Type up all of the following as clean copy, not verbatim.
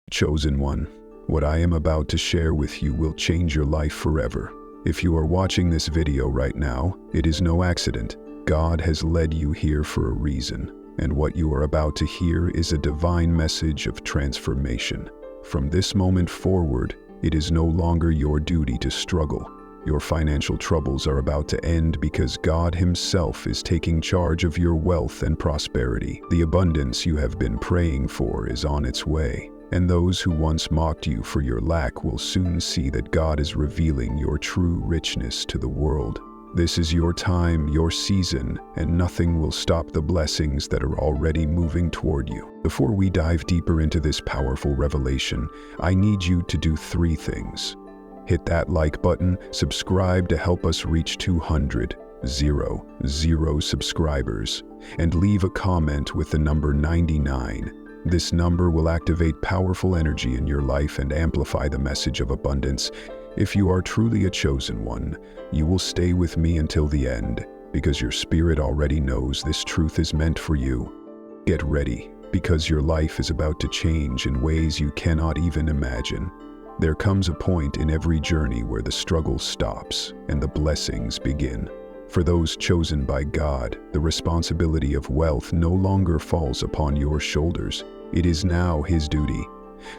Chosen one, what I am about to share with you will change your life forever. If you are watching this video right now, it is no accident. God has led you here for a reason, and what you are about to hear is a divine message of transformation. From this moment forward, it is no longer your duty to struggle. Your financial troubles are about to end because God Himself is taking charge of your wealth and prosperity. The abundance you have been praying for is on its way. And those who once mocked you for your lack will soon see that God is revealing your true richness to the world. This is your time, your season, and nothing will stop the blessings that are already moving toward you. Before we dive deeper into this powerful revelation, I need you to do 3 things. Hit that like button, subscribe to help us reach 200 subscribers, and leave a comment with the number 99. This number will activate powerful energy in your life and amplify the message of abundance. If you are truly a chosen one, you will stay with me until the end, because your spirit already knows this truth is meant for you. Get ready, because your life is about to change in ways you cannot even imagine. There comes a point in every journey where the struggle stops and the blessings begin. For those chosen by God, the responsibility of wealth no longer falls upon your shoulders. It is now His duty.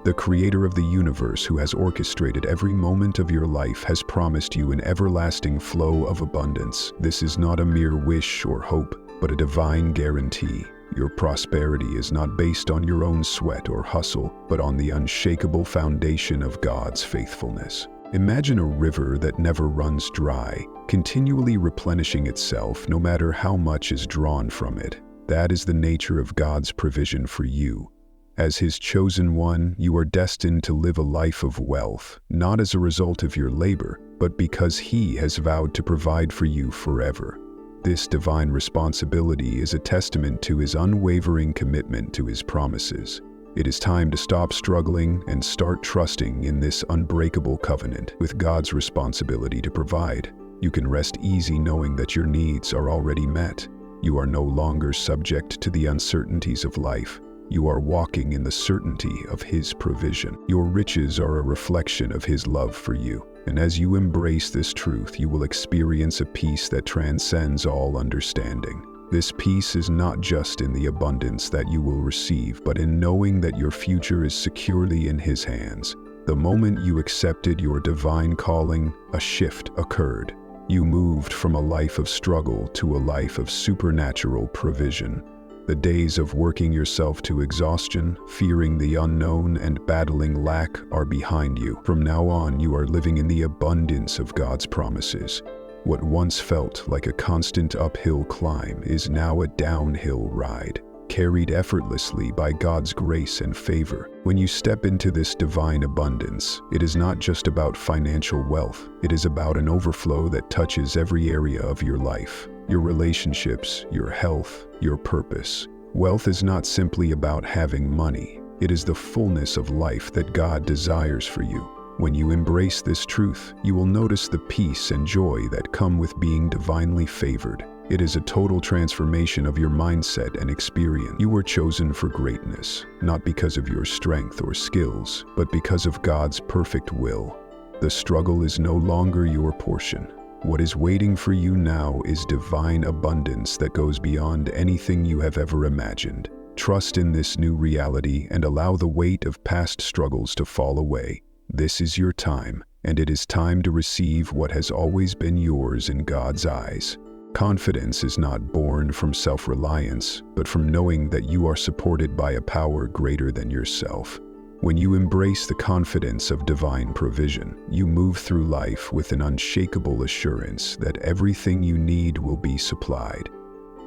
The Creator of the universe, who has orchestrated every moment of your life, has promised you an everlasting flow of abundance. This is not a mere wish or hope, but a divine guarantee. Your prosperity is not based on your own sweat or hustle, but on the unshakable foundation of God's faithfulness. Imagine a river that never runs dry, continually replenishing itself no matter how much is drawn from it. That is the nature of God's provision for you. As His chosen one, you are destined to live a life of wealth, not as a result of your labor, but because He has vowed to provide for you forever. This divine responsibility is a testament to His unwavering commitment to His promises. It is time to stop struggling and start trusting in this unbreakable covenant. With God's responsibility to provide, you can rest easy knowing that your needs are already met. You are no longer subject to the uncertainties of life. You are walking in the certainty of His provision. Your riches are a reflection of His love for you. And as you embrace this truth, you will experience a peace that transcends all understanding. This peace is not just in the abundance that you will receive, but in knowing that your future is securely in His hands. The moment you accepted your divine calling, a shift occurred. You moved from a life of struggle to a life of supernatural provision. The days of working yourself to exhaustion, fearing the unknown, and battling lack are behind you. From now on, you are living in the abundance of God's promises. What once felt like a constant uphill climb is now a downhill ride, carried effortlessly by God's grace and favor. When you step into this divine abundance, it is not just about financial wealth. It is about an overflow that touches every area of your life. Your relationships, your health, your purpose. Wealth is not simply about having money. It is the fullness of life that God desires for you. When you embrace this truth, you will notice the peace and joy that come with being divinely favored. It is a total transformation of your mindset and experience. You were chosen for greatness, not because of your strength or skills, but because of God's perfect will. The struggle is no longer your portion. What is waiting for you now is divine abundance that goes beyond anything you have ever imagined. Trust in this new reality and allow the weight of past struggles to fall away. This is your time, and it is time to receive what has always been yours in God's eyes. Confidence is not born from self-reliance, but from knowing that you are supported by a power greater than yourself. When you embrace the confidence of divine provision, you move through life with an unshakable assurance that everything you need will be supplied.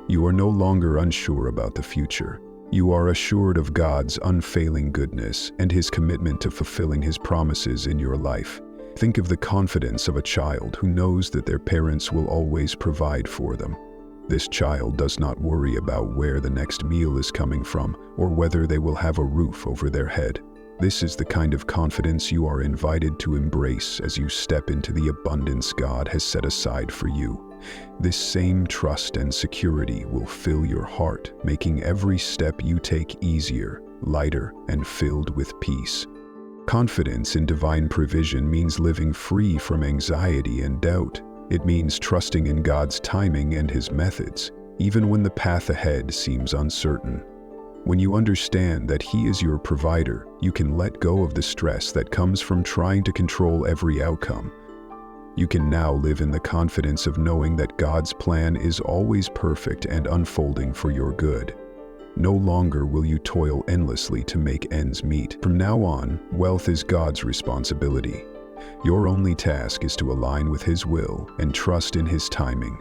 You are no longer unsure about the future. You are assured of God's unfailing goodness and His commitment to fulfilling His promises in your life. Think of the confidence of a child who knows that their parents will always provide for them. This child does not worry about where the next meal is coming from or whether they will have a roof over their head. This is the kind of confidence you are invited to embrace as you step into the abundance God has set aside for you. This same trust and security will fill your heart, making every step you take easier. lighter, and filled with peace. Confidence in divine provision means living free from anxiety and doubt. It means trusting in God's timing and His methods, even when the path ahead seems uncertain. When you understand that He is your provider, you can let go of the stress that comes from trying to control every outcome. You can now live in the confidence of knowing that God's plan is always perfect and unfolding for your good. No longer will you toil endlessly to make ends meet. From now on, wealth is God's responsibility. Your only task is to align with His will and trust in His timing.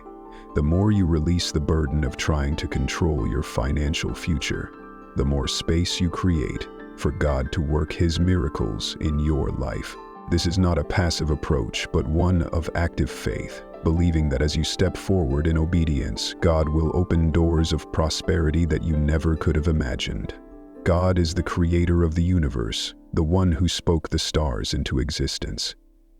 The more you release the burden of trying to control your financial future, the more space you create for God to work His miracles in your life. This is not a passive approach, but one of active faith, believing that as you step forward in obedience, God will open doors of prosperity that you never could have imagined. God is the creator of the universe, the one who spoke the stars into existence.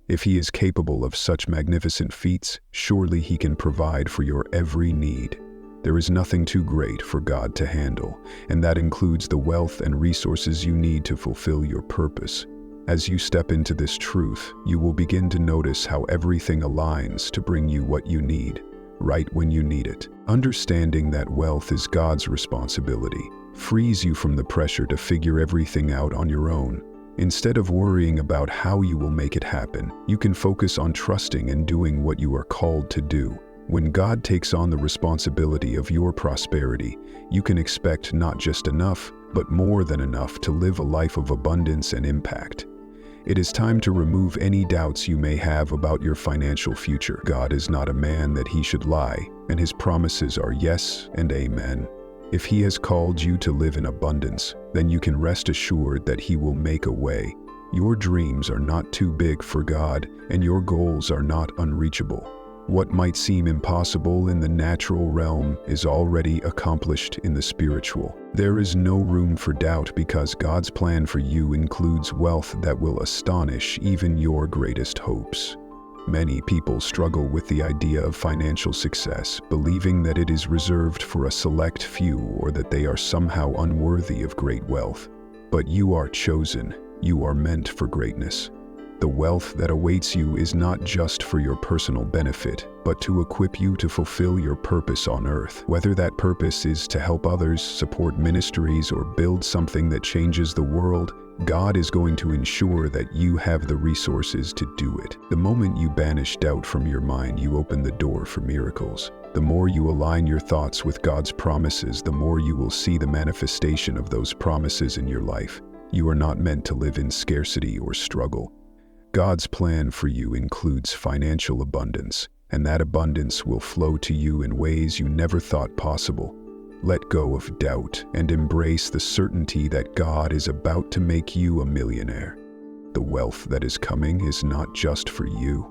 If He is capable of such magnificent feats, surely He can provide for your every need. There is nothing too great for God to handle, and that includes the wealth and resources you need to fulfill your purpose. As you step into this truth, you will begin to notice how everything aligns to bring you what you need, right when you need it. Understanding that wealth is God's responsibility frees you from the pressure to figure everything out on your own. Instead of worrying about how you will make it happen, you can focus on trusting and doing what you are called to do. When God takes on the responsibility of your prosperity, you can expect not just enough, but more than enough to live a life of abundance and impact. It is time to remove any doubts you may have about your financial future. God is not a man that He should lie, and His promises are yes and amen. If He has called you to live in abundance, then you can rest assured that He will make a way. Your dreams are not too big for God, and your goals are not unreachable. What might seem impossible in the natural realm is already accomplished in the spiritual. There is no room for doubt because God's plan for you includes wealth that will astonish even your greatest hopes. Many people struggle with the idea of financial success, believing that it is reserved for a select few or that they are somehow unworthy of great wealth. But you are chosen. You are meant for greatness. The wealth that awaits you is not just for your personal benefit, but to equip you to fulfill your purpose on earth. Whether that purpose is to help others, support ministries, or build something that changes the world, God is going to ensure that you have the resources to do it. The moment you banish doubt from your mind, you open the door for miracles. The more you align your thoughts with God's promises, the more you will see the manifestation of those promises in your life. You are not meant to live in scarcity or struggle. God's plan for you includes financial abundance, and that abundance will flow to you in ways you never thought possible. Let go of doubt and embrace the certainty that God is about to make you a millionaire. The wealth that is coming is not just for you.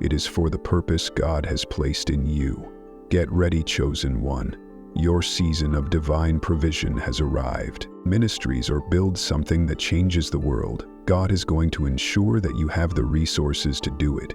It is for the purpose God has placed in you. Get ready, chosen one. Your season of divine provision has arrived. Ministries or build something that changes the world. God is going to ensure that you have the resources to do it.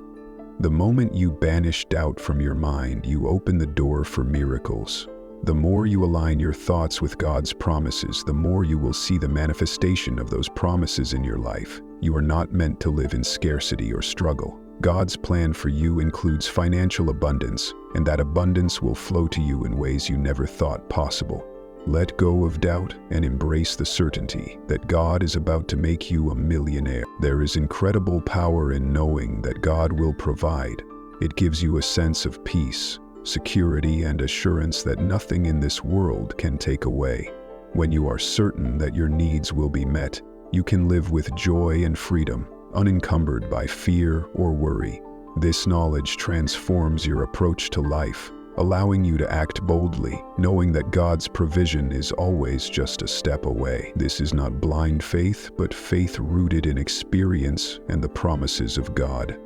The moment you banish doubt from your mind, you open the door for miracles. The more you align your thoughts with God's promises, the more you will see the manifestation of those promises in your life. You are not meant to live in scarcity or struggle. God's plan for you includes financial abundance, and that abundance will flow to you in ways you never thought possible. Let go of doubt and embrace the certainty that God is about to make you a millionaire. There is incredible power in knowing that God will provide. It gives you a sense of peace, security, and assurance that nothing in this world can take away. When you are certain that your needs will be met, you can live with joy and freedom, unencumbered by fear or worry. This knowledge transforms your approach to life, allowing you to act boldly, knowing that God's provision is always just a step away. This is not blind faith, but faith rooted in experience and the promises of God.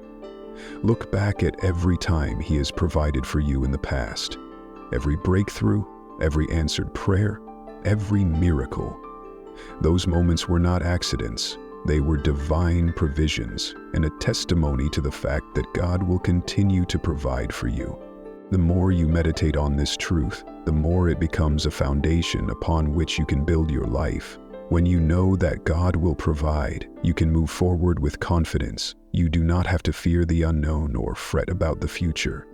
Look back at every time He has provided for you in the past. Every breakthrough, every answered prayer, every miracle. Those moments were not accidents. They were divine provisions and a testimony to the fact that God will continue to provide for you. The more you meditate on this truth, the more it becomes a foundation upon which you can build your life. When you know that God will provide, you can move forward with confidence. You do not have to fear the unknown or fret about the future.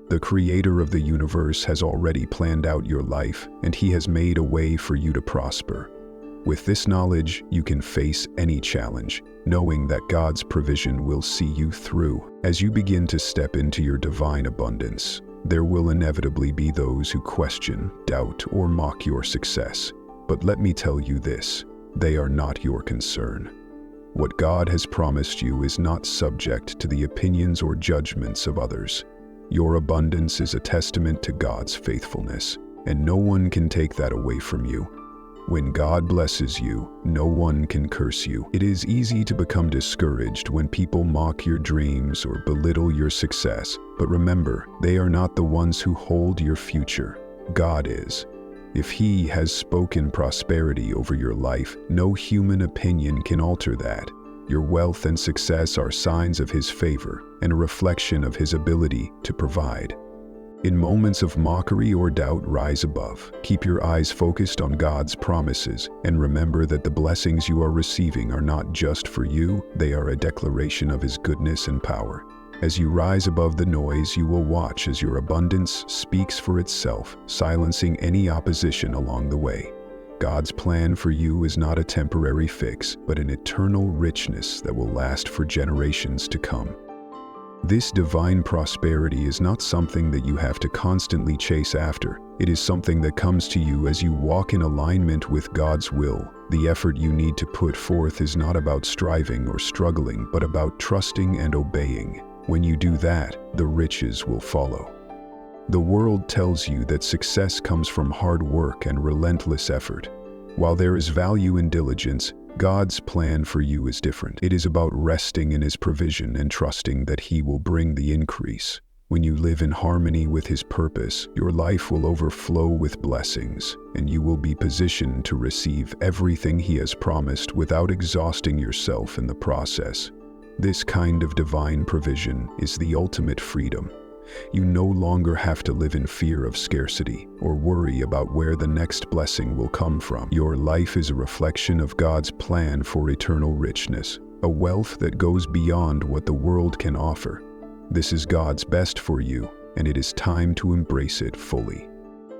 The Creator of the universe has already planned out your life, and He has made a way for you to prosper. With this knowledge, you can face any challenge, knowing that God's provision will see you through. As you begin to step into your divine abundance, there will inevitably be those who question, doubt, or mock your success. But let me tell you this, they are not your concern. What God has promised you is not subject to the opinions or judgments of others. Your abundance is a testament to God's faithfulness, and no one can take that away from you. When God blesses you, no one can curse you. It is easy to become discouraged when people mock your dreams or belittle your success, but remember, they are not the ones who hold your future. God is. If He has spoken prosperity over your life, no human opinion can alter that. Your wealth and success are signs of His favor and a reflection of His ability to provide. In moments of mockery or doubt, rise above. Keep your eyes focused on God's promises, and remember that the blessings you are receiving are not just for you, they are a declaration of His goodness and power. As you rise above the noise, you will watch as your abundance speaks for itself, silencing any opposition along the way. God's plan for you is not a temporary fix, but an eternal richness that will last for generations to come. This divine prosperity is not something that you have to constantly chase after. It is something that comes to you as you walk in alignment with God's will. The effort you need to put forth is not about striving or struggling, but about trusting and obeying. When you do that, the riches will follow. The world tells you that success comes from hard work and relentless effort. While there is value in diligence, God's plan for you is different. It is about resting in His provision and trusting that He will bring the increase. When you live in harmony with His purpose, your life will overflow with blessings, and you will be positioned to receive everything He has promised without exhausting yourself in the process. This kind of divine provision is the ultimate freedom. You no longer have to live in fear of scarcity or worry about where the next blessing will come from. Your life is a reflection of God's plan for eternal richness, a wealth that goes beyond what the world can offer. This is God's best for you, and it is time to embrace it fully.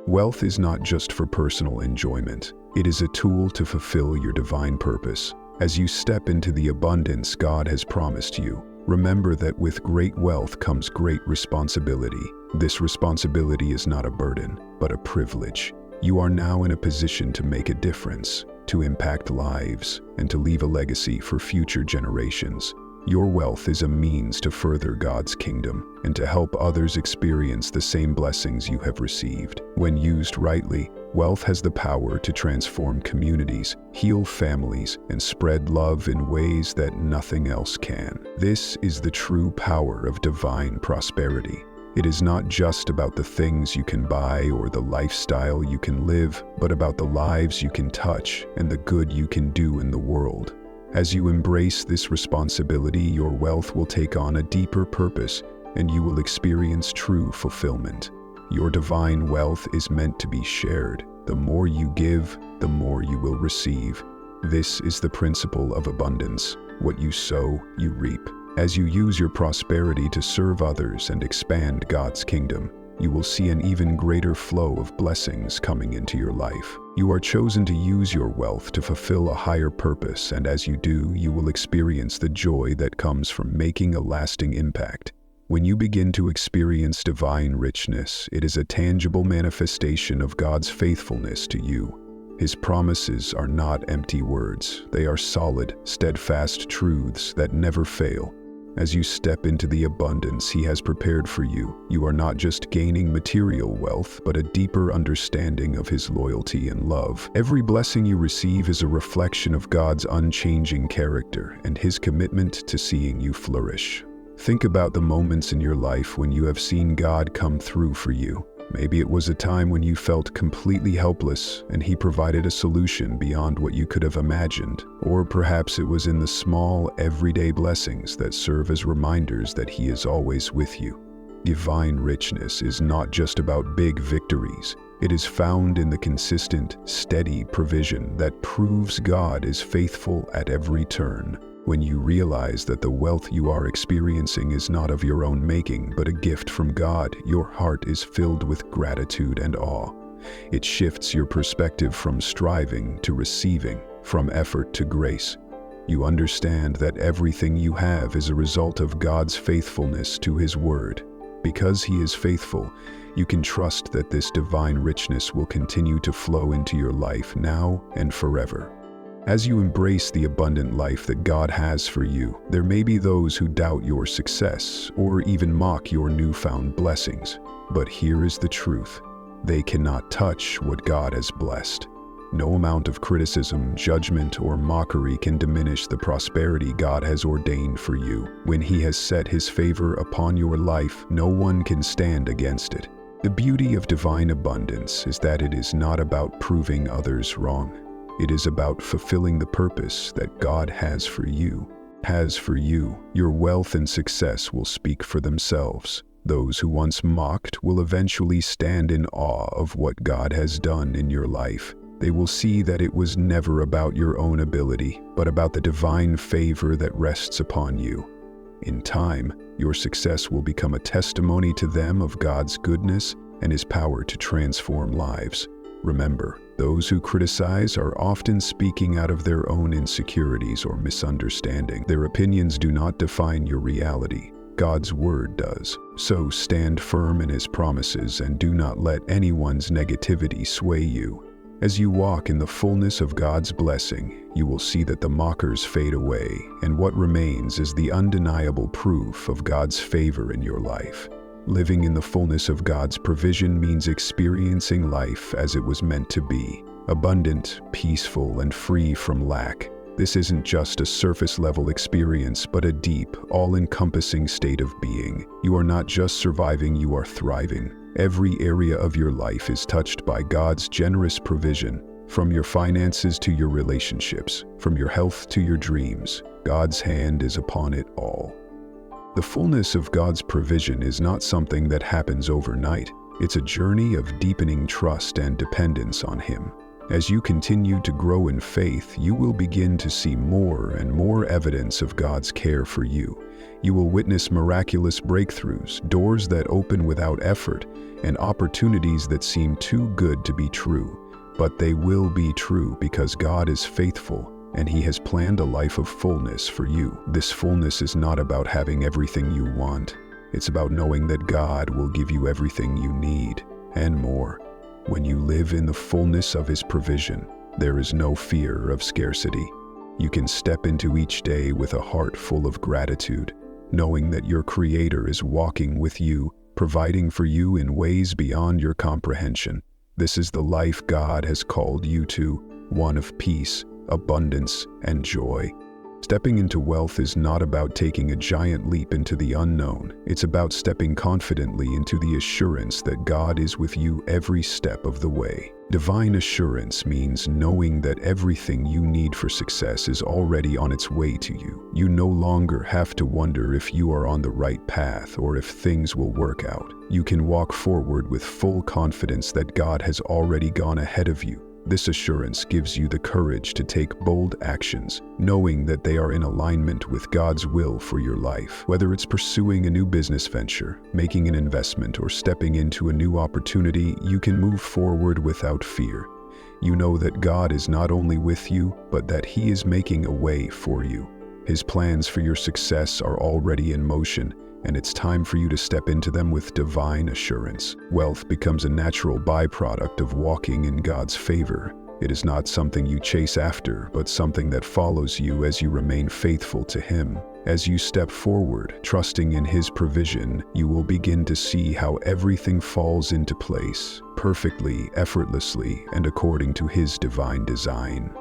Wealth is not just for personal enjoyment. It is a tool to fulfill your divine purpose. As you step into the abundance God has promised you, remember that with great wealth comes great responsibility. This responsibility is not a burden, but a privilege. You are now in a position to make a difference, to impact lives, and to leave a legacy for future generations. Your wealth is a means to further God's kingdom and to help others experience the same blessings you have received. When used rightly, wealth has the power to transform communities, heal families, and spread love in ways that nothing else can. This is the true power of divine prosperity. It is not just about the things you can buy or the lifestyle you can live, but about the lives you can touch and the good you can do in the world. As you embrace this responsibility, your wealth will take on a deeper purpose, and you will experience true fulfillment. Your divine wealth is meant to be shared. The more you give, the more you will receive. This is the principle of abundance. What you sow, you reap. As you use your prosperity to serve others and expand God's kingdom, you will see an even greater flow of blessings coming into your life. You are chosen to use your wealth to fulfill a higher purpose, and as you do, you will experience the joy that comes from making a lasting impact. When you begin to experience divine richness, it is a tangible manifestation of God's faithfulness to you. His promises are not empty words. They are solid, steadfast truths that never fail. As you step into the abundance He has prepared for you, you are not just gaining material wealth, but a deeper understanding of His loyalty and love. Every blessing you receive is a reflection of God's unchanging character and His commitment to seeing you flourish. Think about the moments in your life when you have seen God come through for you. Maybe it was a time when you felt completely helpless and He provided a solution beyond what you could have imagined. Or perhaps it was in the small, everyday blessings that serve as reminders that He is always with you. Divine richness is not just about big victories. It is found in the consistent, steady provision that proves God is faithful at every turn. When you realize that the wealth you are experiencing is not of your own making, but a gift from God, your heart is filled with gratitude and awe. It shifts your perspective from striving to receiving, from effort to grace. You understand that everything you have is a result of God's faithfulness to His Word. Because He is faithful, you can trust that this divine richness will continue to flow into your life now and forever. As you embrace the abundant life that God has for you, there may be those who doubt your success or even mock your newfound blessings. But here is the truth: they cannot touch what God has blessed. No amount of criticism, judgment, or mockery can diminish the prosperity God has ordained for you. When He has set His favor upon your life, no one can stand against it. The beauty of divine abundance is that it is not about proving others wrong. It is about fulfilling the purpose that God has for you. Your wealth and success will speak for themselves. Those who once mocked will eventually stand in awe of what God has done in your life. They will see that it was never about your own ability, but about the divine favor that rests upon you. In time, your success will become a testimony to them of God's goodness and His power to transform lives. Remember, those who criticize are often speaking out of their own insecurities or misunderstanding. Their opinions do not define your reality. God's Word does. So stand firm in His promises and do not let anyone's negativity sway you. As you walk in the fullness of God's blessing, you will see that the mockers fade away, and what remains is the undeniable proof of God's favor in your life. Living in the fullness of God's provision means experiencing life as it was meant to be, abundant, peaceful, and free from lack. This isn't just a surface-level experience, but a deep, all-encompassing state of being. You are not just surviving, you are thriving. Every area of your life is touched by God's generous provision, from your finances to your relationships, from your health to your dreams. God's hand is upon it all. The fullness of God's provision is not something that happens overnight. It's a journey of deepening trust and dependence on Him. As you continue to grow in faith, you will begin to see more and more evidence of God's care for you. You will witness miraculous breakthroughs, doors that open without effort, and opportunities that seem too good to be true. But they will be true because God is faithful, and He has planned a life of fullness for you. This fullness is not about having everything you want. It's about knowing that God will give you everything you need, and more. When you live in the fullness of His provision, there is no fear of scarcity. You can step into each day with a heart full of gratitude, knowing that your Creator is walking with you, providing for you in ways beyond your comprehension. This is the life God has called you to, one of peace, abundance, and joy. Stepping into wealth is not about taking a giant leap into the unknown. It's about stepping confidently into the assurance that God is with you every step of the way. Divine assurance means knowing that everything you need for success is already on its way to you. You no longer have to wonder if you are on the right path or if things will work out. You can walk forward with full confidence that God has already gone ahead of you. This assurance gives you the courage to take bold actions, knowing that they are in alignment with God's will for your life. Whether it's pursuing a new business venture, making an investment, or stepping into a new opportunity, you can move forward without fear. You know that God is not only with you, but that He is making a way for you. His plans for your success are already in motion, and it's time for you to step into them with divine assurance. Wealth becomes a natural byproduct of walking in God's favor. It is not something you chase after, but something that follows you as you remain faithful to Him. As you step forward, trusting in His provision, you will begin to see how everything falls into place, perfectly, effortlessly, and according to His divine design.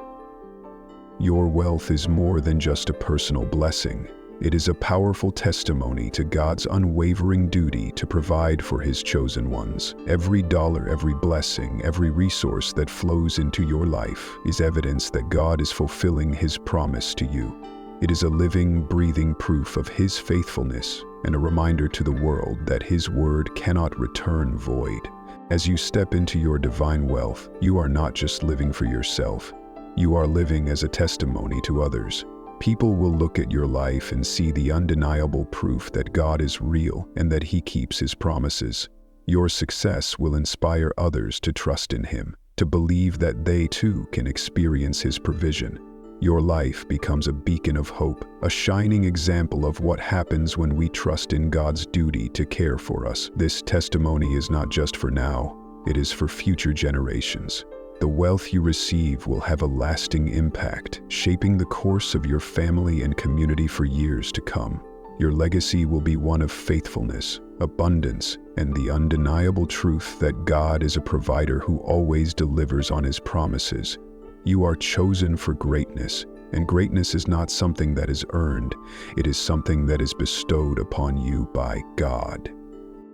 Your wealth is more than just a personal blessing. It is a powerful testimony to God's unwavering duty to provide for His chosen ones. Every dollar, every blessing, every resource that flows into your life is evidence that God is fulfilling His promise to you. It is a living, breathing proof of His faithfulness and a reminder to the world that His word cannot return void. As you step into your divine wealth, you are not just living for yourself. You are living as a testimony to others. People will look at your life and see the undeniable proof that God is real and that He keeps His promises. Your success will inspire others to trust in Him, to believe that they too can experience His provision. Your life becomes a beacon of hope, a shining example of what happens when we trust in God's duty to care for us. This testimony is not just for now, it is for future generations. The wealth you receive will have a lasting impact, shaping the course of your family and community for years to come. Your legacy will be one of faithfulness, abundance, and the undeniable truth that God is a provider who always delivers on His promises. You are chosen for greatness, and greatness is not something that is earned, it is something that is bestowed upon you by God.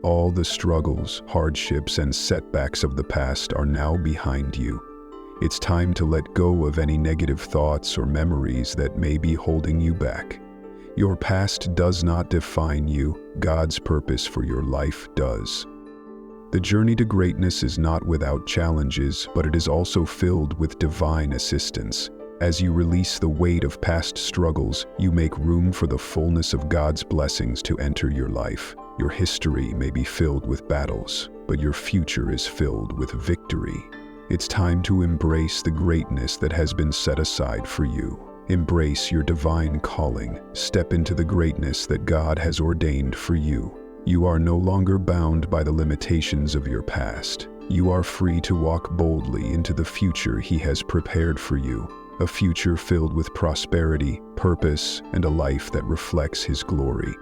All the struggles, hardships, and setbacks of the past are now behind you. It's time to let go of any negative thoughts or memories that may be holding you back. Your past does not define you, God's purpose for your life does. The journey to greatness is not without challenges, but it is also filled with divine assistance. As you release the weight of past struggles, you make room for the fullness of God's blessings to enter your life. Your history may be filled with battles, but your future is filled with victory. It's time to embrace the greatness that has been set aside for you. Embrace your divine calling. Step into the greatness that God has ordained for you. You are no longer bound by the limitations of your past. You are free to walk boldly into the future He has prepared for you, a future filled with prosperity, purpose, and a life that reflects His glory.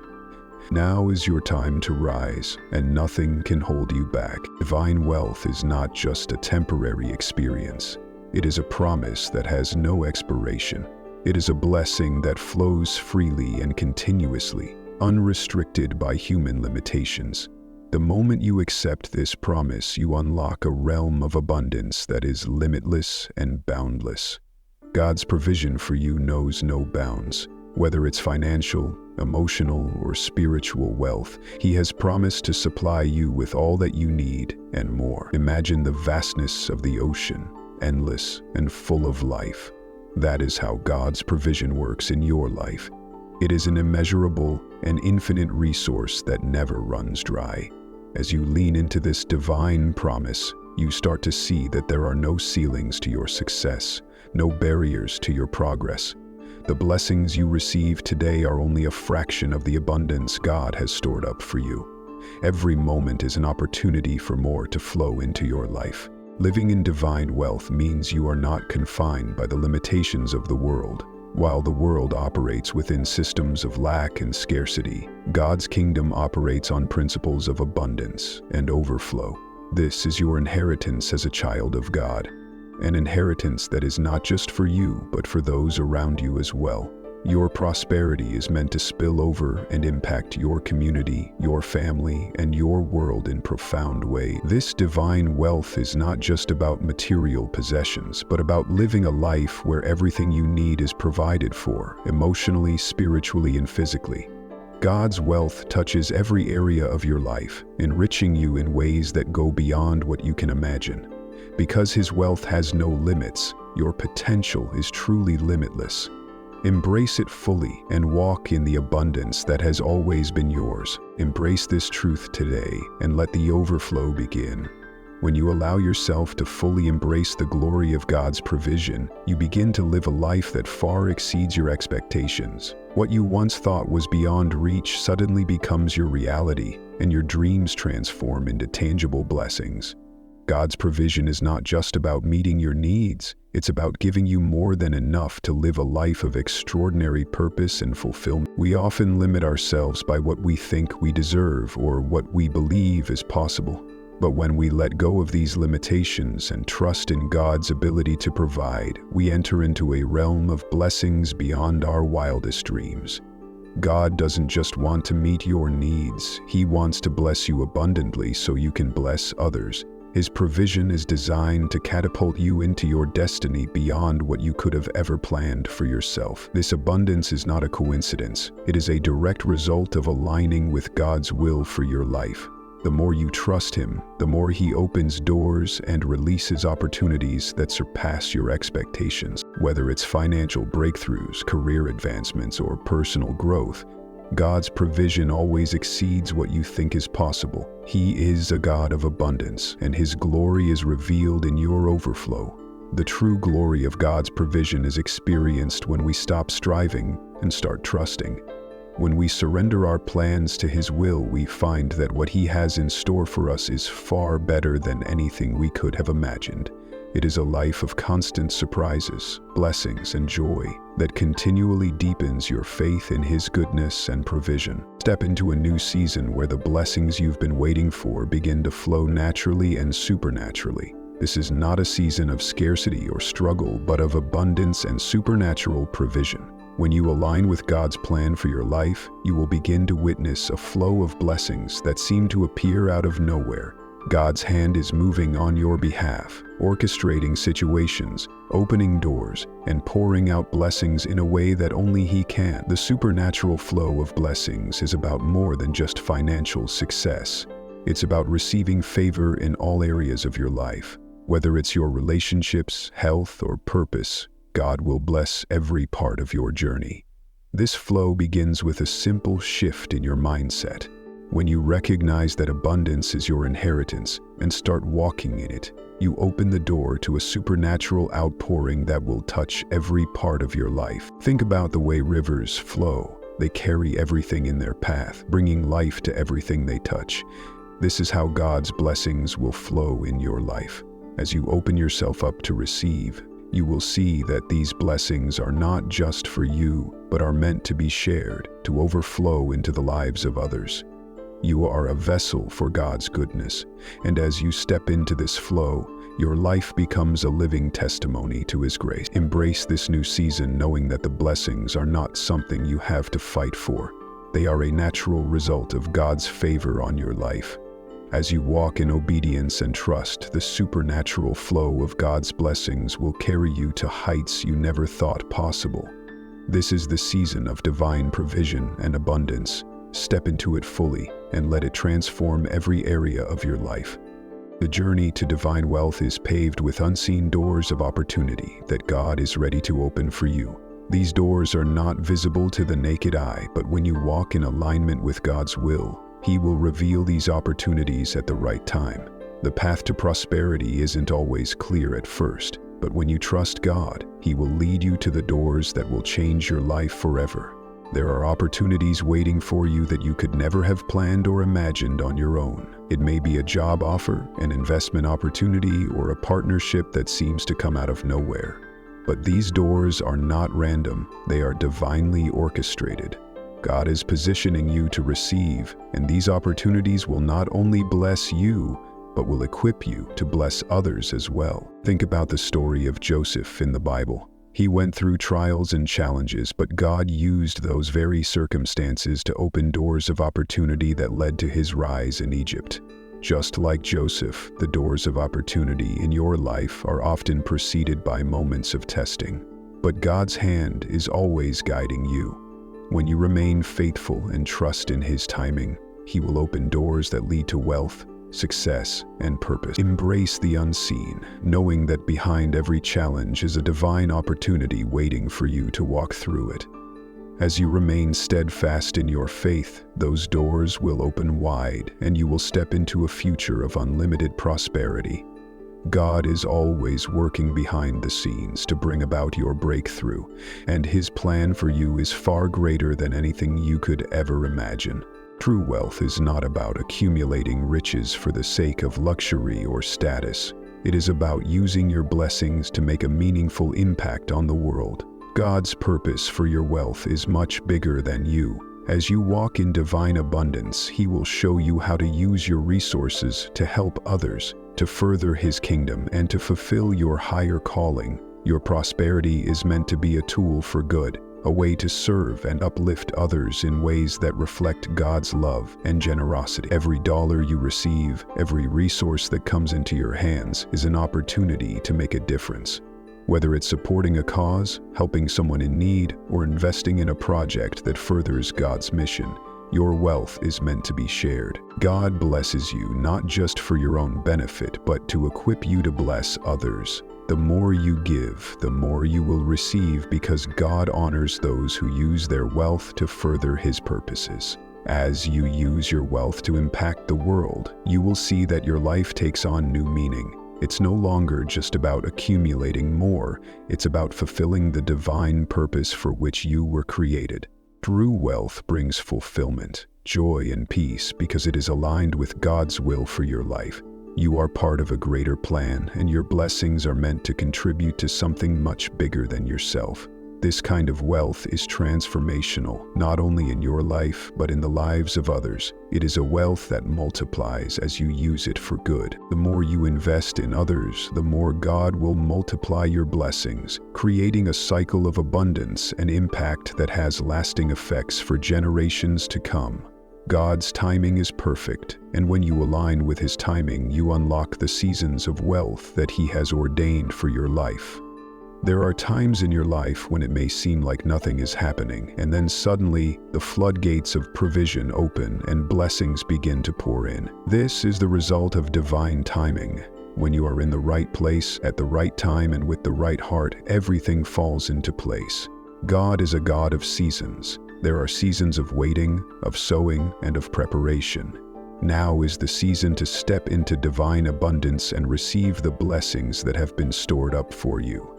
Now is your time to rise, and nothing can hold you back. Divine wealth is not just a temporary experience. It is a promise that has no expiration. It is a blessing that flows freely and continuously, unrestricted by human limitations. The moment you accept this promise, you unlock a realm of abundance that is limitless and boundless. God's provision for you knows no bounds. Whether it's financial, emotional, or spiritual wealth, He has promised to supply you with all that you need and more. Imagine the vastness of the ocean, endless and full of life. That is how God's provision works in your life. It is an immeasurable and infinite resource that never runs dry. As you lean into this divine promise, you start to see that there are no ceilings to your success, no barriers to your progress. The blessings you receive today are only a fraction of the abundance God has stored up for you. Every moment is an opportunity for more to flow into your life. Living in divine wealth means you are not confined by the limitations of the world. While the world operates within systems of lack and scarcity, God's kingdom operates on principles of abundance and overflow. This is your inheritance as a child of God, an inheritance that is not just for you, but for those around you as well. Your prosperity is meant to spill over and impact your community, your family, and your world in profound ways. This divine wealth is not just about material possessions, but about living a life where everything you need is provided for, emotionally, spiritually, and physically. God's wealth touches every area of your life, enriching you in ways that go beyond what you can imagine. Because His wealth has no limits, your potential is truly limitless. Embrace it fully and walk in the abundance that has always been yours. Embrace this truth today and let the overflow begin. When you allow yourself to fully embrace the glory of God's provision, you begin to live a life that far exceeds your expectations. What you once thought was beyond reach suddenly becomes your reality, and your dreams transform into tangible blessings. God's provision is not just about meeting your needs, it's about giving you more than enough to live a life of extraordinary purpose and fulfillment. We often limit ourselves by what we think we deserve or what we believe is possible. But when we let go of these limitations and trust in God's ability to provide, we enter into a realm of blessings beyond our wildest dreams. God doesn't just want to meet your needs, He wants to bless you abundantly so you can bless others. His provision is designed to catapult you into your destiny beyond what you could have ever planned for yourself. This abundance is not a coincidence. It is a direct result of aligning with God's will for your life. The more you trust Him, the more He opens doors and releases opportunities that surpass your expectations. Whether it's financial breakthroughs, career advancements, or personal growth, God's provision always exceeds what you think is possible. He is a God of abundance, and His glory is revealed in your overflow. The true glory of God's provision is experienced when we stop striving and start trusting. When we surrender our plans to His will, we find that what He has in store for us is far better than anything we could have imagined. It is a life of constant surprises, blessings, and joy that continually deepens your faith in His goodness and provision. Step into a new season where the blessings you've been waiting for begin to flow naturally and supernaturally. This is not a season of scarcity or struggle, but of abundance and supernatural provision. When you align with God's plan for your life, you will begin to witness a flow of blessings that seem to appear out of nowhere. God's hand is moving on your behalf, orchestrating situations, opening doors, and pouring out blessings in a way that only He can. The supernatural flow of blessings is about more than just financial success. It's about receiving favor in all areas of your life. Whether it's your relationships, health, or purpose, God will bless every part of your journey. This flow begins with a simple shift in your mindset. When you recognize that abundance is your inheritance and start walking in it, you open the door to a supernatural outpouring that will touch every part of your life. Think about the way rivers flow. They carry everything in their path, bringing life to everything they touch. This is how God's blessings will flow in your life. As you open yourself up to receive, you will see that these blessings are not just for you, but are meant to be shared, to overflow into the lives of others. You are a vessel for God's goodness, and as you step into this flow, your life becomes a living testimony to His grace. Embrace this new season knowing that the blessings are not something you have to fight for. They are a natural result of God's favor on your life. As you walk in obedience and trust, the supernatural flow of God's blessings will carry you to heights you never thought possible. This is the season of divine provision and abundance. Step into it fully and let it transform every area of your life. The journey to divine wealth is paved with unseen doors of opportunity that God is ready to open for you. These doors are not visible to the naked eye, but when you walk in alignment with God's will, He will reveal these opportunities at the right time. The path to prosperity isn't always clear at first, but when you trust God, He will lead you to the doors that will change your life forever. There are opportunities waiting for you that you could never have planned or imagined on your own. It may be a job offer, an investment opportunity, or a partnership that seems to come out of nowhere. But these doors are not random, they are divinely orchestrated. God is positioning you to receive, and these opportunities will not only bless you, but will equip you to bless others as well. Think about the story of Joseph in the Bible. He went through trials and challenges, but God used those very circumstances to open doors of opportunity that led to his rise in Egypt. Just like Joseph, the doors of opportunity in your life are often preceded by moments of testing. But God's hand is always guiding you. When you remain faithful and trust in His timing, He will open doors that lead to wealth, success, and purpose. Embrace the unseen, knowing that behind every challenge is a divine opportunity waiting for you to walk through it. As you remain steadfast in your faith, those doors will open wide and you will step into a future of unlimited prosperity. God is always working behind the scenes to bring about your breakthrough, and His plan for you is far greater than anything you could ever imagine. True wealth is not about accumulating riches for the sake of luxury or status. It is about using your blessings to make a meaningful impact on the world. God's purpose for your wealth is much bigger than you. As you walk in divine abundance, He will show you how to use your resources to help others, to further His kingdom, and to fulfill your higher calling. Your prosperity is meant to be a tool for good, a way to serve and uplift others in ways that reflect God's love and generosity. Every dollar you receive, every resource that comes into your hands is an opportunity to make a difference. Whether it's supporting a cause, helping someone in need, or investing in a project that furthers God's mission, Your wealth is meant to be shared. God blesses you not just for your own benefit, but to equip you to bless others. The more you give, the more you will receive, because God honors those who use their wealth to further His purposes. As you use your wealth to impact the world, you will see that your life takes on new meaning. It's no longer just about accumulating more, it's about fulfilling the divine purpose for which you were created. True wealth brings fulfillment, joy, and peace because it is aligned with God's will for your life. You are part of a greater plan, and your blessings are meant to contribute to something much bigger than yourself. This kind of wealth is transformational, not only in your life, but in the lives of others. It is a wealth that multiplies as you use it for good. The more you invest in others, the more God will multiply your blessings, creating a cycle of abundance and impact that has lasting effects for generations to come. God's timing is perfect, and when you align with His timing, you unlock the seasons of wealth that He has ordained for your life. There are times in your life when it may seem like nothing is happening, and then suddenly the floodgates of provision open and blessings begin to pour in. This is the result of divine timing. When you are in the right place, at the right time, and with the right heart, everything falls into place. God is a God of seasons. There are seasons of waiting, of sowing, and of preparation. Now is the season to step into divine abundance and receive the blessings that have been stored up for you.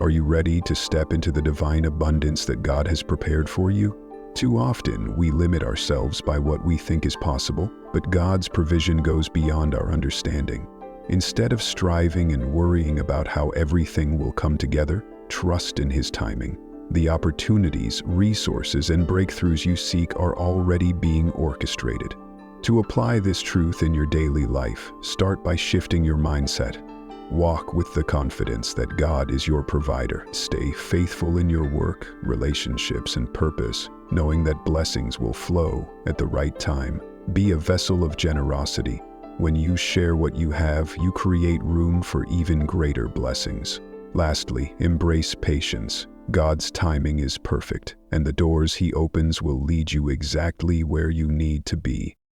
Are you ready to step into the divine abundance that God has prepared for you? Too often, we limit ourselves by what we think is possible, but God's provision goes beyond our understanding. Instead of striving and worrying about how everything will come together, trust in His timing. The opportunities, resources, and breakthroughs you seek are already being orchestrated. To apply this truth in your daily life, start by shifting your mindset. Walk with the confidence that God is your provider. Stay faithful in your work, relationships, and purpose, knowing that blessings will flow at the right time. Be a vessel of generosity. When you share what you have, you create room for even greater blessings. Lastly, embrace patience. God's timing is perfect, and the doors He opens will lead you exactly where you need to be.